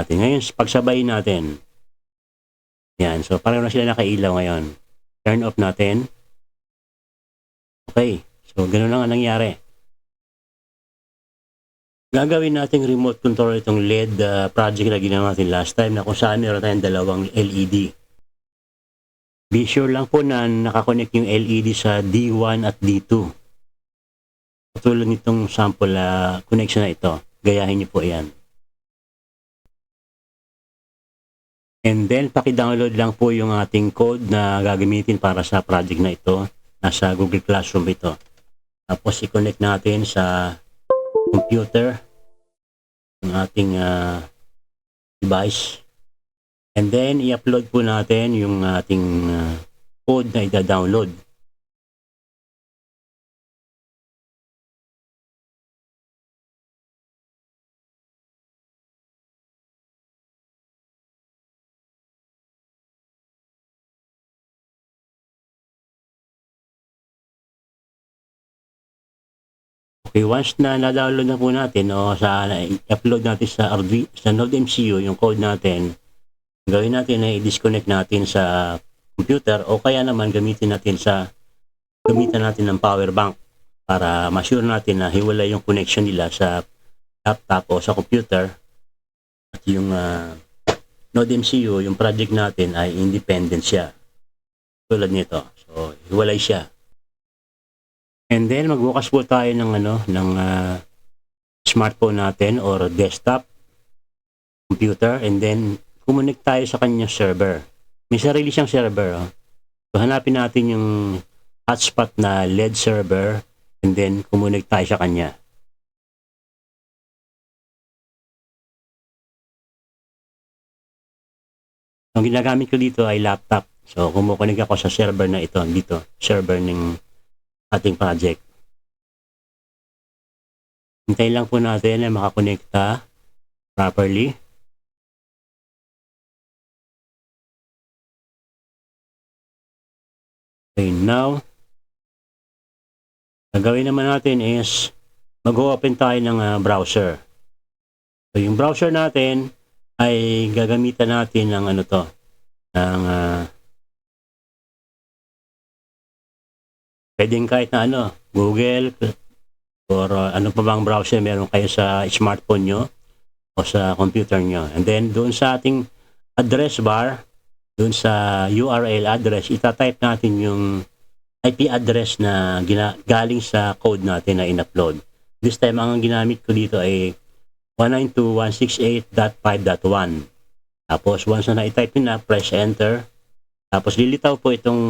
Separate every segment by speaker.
Speaker 1: natin. Ngayon, pagsabayin natin. Yan. So, pareho na sila nakailaw ngayon. Turn off natin. Okay. So, gano'n lang ang nangyari. Gagawin natin remote control itong LED project na ginawa natin last time na kung saan meron tayong dalawang LED. Be sure lang po na nakakonect yung LED sa D1 at D2. Tulad nitong sample connection na ito. Gayahin niyo po yan. And then, paki-download lang po yung ating code na gagamitin para sa project na ito. Nasa Google Classroom ito. Tapos, i-connect natin sa computer ng ating device. And then, i-upload po natin yung ating code na i-download. Okay, once na na-download na po natin o i-upload natin sa Node MCU yung code natin, gawin natin na i-disconnect natin sa computer o kaya naman gamitin natin ng power bank para ma-sure natin na hiwalay yung connection nila sa laptop o sa computer at yung Node MCU, yung project natin ay independent siya. Tulad nito. So, hiwalay siya. And then magbukas po tayo ng smartphone natin or desktop computer and then kumonek tayo sa kanyang server. May sarili siyang server. So hanapin natin yung hotspot na LED server and then kumonek tayo sa kanya. Ang ginagamit ko dito ay laptop. So kumukonek ako sa server na ito, dito, server ng ating project. Hintayin lang po natin na makakonekta properly. Okay, now, gagawin naman natin is mag-open tayo ng browser. So, yung browser natin ay gagamitan natin ng pwedeng kahit na Google or ano pa bang browser meron kayo sa smartphone nyo o sa computer nyo. And then doon sa ating address bar, doon sa URL address, itatype natin yung IP address na galing sa code natin na in-upload. This time, ang ginamit ko dito ay 192.168.5.1. Tapos once na na-type na, press enter. Tapos lilitaw po itong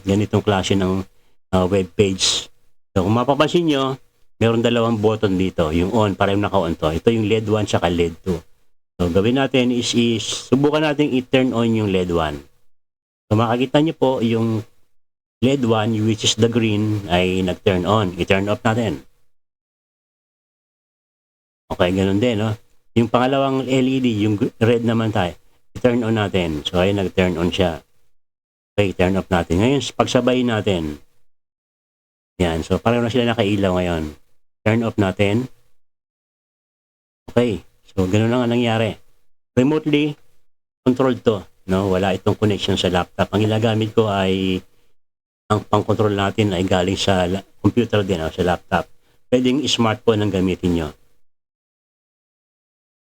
Speaker 1: ganitong klase ng web page. So kung mapapansin nyo, meron dalawang button dito. Yung on, parang naka-on to. Ito yung LED 1 saka LED 2. So gawin natin is subukan natin i-turn on yung LED 1. So makikita nyo po yung LED 1, which is the green, ay nag-turn on. I-turn off natin. Okay, ganun din. Yung pangalawang LED, yung red naman tayo, i-turn on natin. So ay nag-turn on siya. Okay, turn off natin. Ngayon, pagsabayin natin. Yan, so pareho na sila nakailaw ngayon. Turn off natin. Okay, so gano'n lang ang nangyari. Remotely controlled to. Wala itong connection sa laptop. Ang ginagamit ko ay, ang pang-control natin ay galing sa computer din, sa laptop. Pwedeng smartphone ang gamitin nyo.